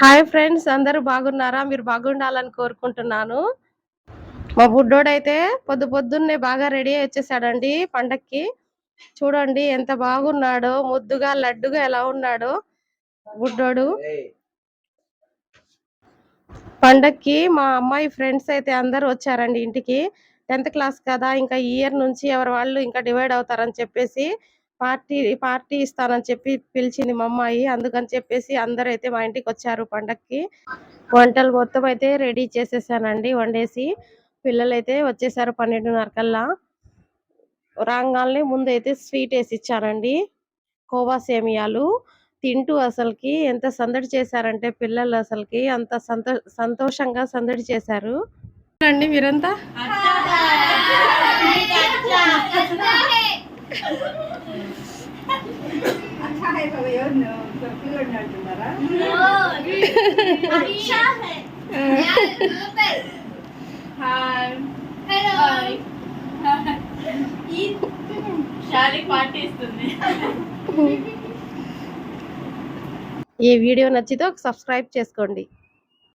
Hi friends, అందరూ బాగున్నారా? మీరు బాగుండాలని కోరుకుంటున్నాను. మా బుడ్డోడైతే పొద్దున్నే బాగా రెడీ అయ్యి వచ్చేసాడండి పండక్కి. చూడండి ఎంత బాగున్నాడో, ముద్దుగా లడ్డుగా ఎలా ఉన్నాడో బుడ్డోడు. పండక్కి మా అమ్మాయి ఫ్రెండ్స్ అయితే అందరూ వచ్చారండి ఇంటికి. 10th క్లాస్ కదా, ఇంకా ఈ ఇయర్ నుంచి ఎవరి వాళ్ళు ఇంకా డివైడ్ అవుతారని చెప్పేసి పార్టీ పార్టీ ఇస్తానని చెప్పి పిలిచింది మా అమ్మాయి. అందుకని చెప్పేసి అందరూ అయితే మా ఇంటికి వచ్చారు పండక్కి. వంటలు మొత్తం అయితే రెడీ చేసేసానండి వండేసి. పిల్లలైతే వచ్చేసారు 12:30 కల్లా. రాగానే ముందైతే స్వీట్ వేసి ఇచ్చానండి, కోవా సేమియాలు. తింటూ అసలుకి ఎంత సందడి చేశారంటే పిల్లలు అసలుకి అంత సంతోషంగా సందడి చేశారు అండి. మీరంతా ఈ వీడియో నచ్చితే సబ్స్క్రైబ్ చేసుకోండి.